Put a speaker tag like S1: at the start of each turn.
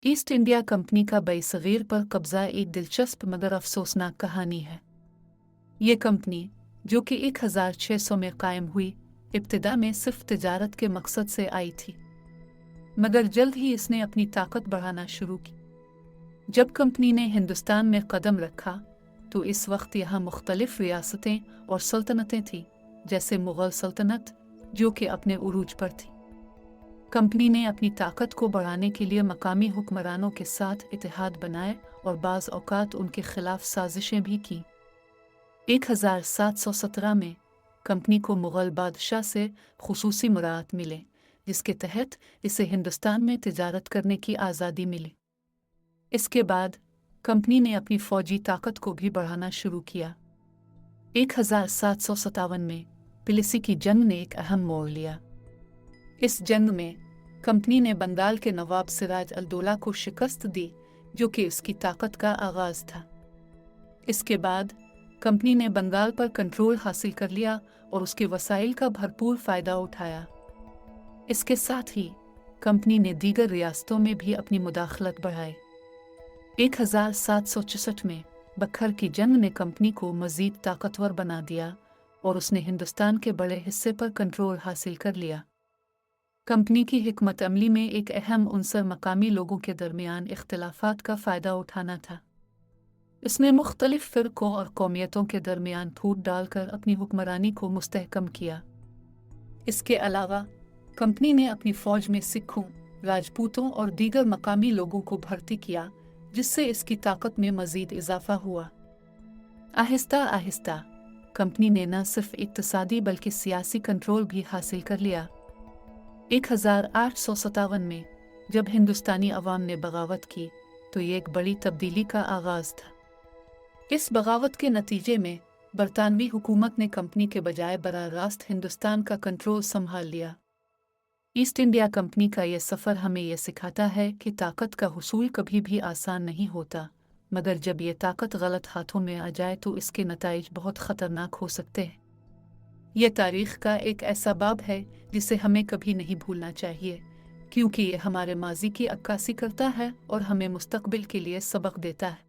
S1: East India company का बरसगीर पर कब्जा एक दिलचस्प मगर अफसोसनाक कहानी है। ये कंपनी, जो कि 1600 में कायम हुई, इब्तिदा में सिर्फ तिजारत के मकसद से आई थी, मगर जल्द ही इसने अपनी ताकत बढ़ाना शुरू की। जब कंपनी ने हिंदुस्तान में कदम रखा तो इस वक्त यहाँ मुख्तलिफ रियासतें और सल्तनतें थीं, जैसे मुग़ल सल्तनत, जो कि अपने उरूज पर थी। कंपनी ने अपनी ताकत को बढ़ाने के लिए मकामी हुक्मरानों के साथ इत्तेहाद बनाए और बाज़ औक़ात उनके ख़िलाफ़ साजिशें भी कीं। 1717 में कंपनी को मुग़ल बादशाह से ख़ुसूसी मुराद मिले, जिसके तहत इसे हिंदुस्तान में तिजारत करने की आज़ादी मिली। इसके बाद कंपनी ने अपनी फ़ौजी ताकत को भी बढ़ाना शुरू किया। 1757 में प्लेसी की जंग ने एक अहम मोड़ लिया। इस जंग में कंपनी ने बंगाल के नवाब सिराज अल-दौला को शिकस्त दी, जो कि उसकी ताकत का आगाज़ था। इसके बाद कंपनी ने बंगाल पर कंट्रोल हासिल कर लिया और उसके वसाइल का भरपूर फ़ायदा उठाया। इसके साथ ही कंपनी ने दीगर रियासतों में भी अपनी मुदाखलत बढ़ाई। 1764 में बखर की जंग ने कंपनी को मज़ीद ताकतवर बना दिया और उसने हिंदुस्तान के बड़े हिस्से पर कंट्रोल हासिल कर लिया। कंपनी की हिकमत अमली में एक अहम उन्सर मकामी लोगों के दरमियान इख्तिलाफ़ात का फ़ायदा उठाना था। इसने मुख्तलिफ फ़िरक़ों और कौमियतों के दरमियान फूट डालकर अपनी हुक्मरानी को मुस्तहकम किया। इसके अलावा कंपनी ने अपनी फ़ौज में सिखों, राजपूतों और दीगर मकामी लोगों को भर्ती किया, जिससे इसकी ताकत में मज़ीद इजाफ़ा हुआ। आहिस्ता आहिस्ता कंपनी ने न सिर्फ इक़्तिसादी बल्कि सियासी कंट्रोल भी हासिल कर लिया। 1857 में जब हिंदुस्तानी अवाम ने बगावत की तो ये एक बड़ी तब्दीली का आगाज़ था। इस बगावत के नतीजे में बरतानवी हुकूमत ने कंपनी के बजाय बराह रास्त हिंदुस्तान का कंट्रोल संभाल लिया। ईस्ट इंडिया कंपनी का यह सफ़र हमें यह सिखाता है कि ताकत का हुसूल कभी भी आसान नहीं होता, मगर जब यह ताकत गलत हाथों में आ जाए तो इसके नताइज बहुत ख़तरनाक हो सकते हैं। यह तारीख़ का एक ऐसा बाब है जिसे हमें कभी नहीं भूलना चाहिए, क्योंकि यह हमारे माजी की अक्कासी करता है और हमें मुस्तक़बिल के लिए सबक देता है।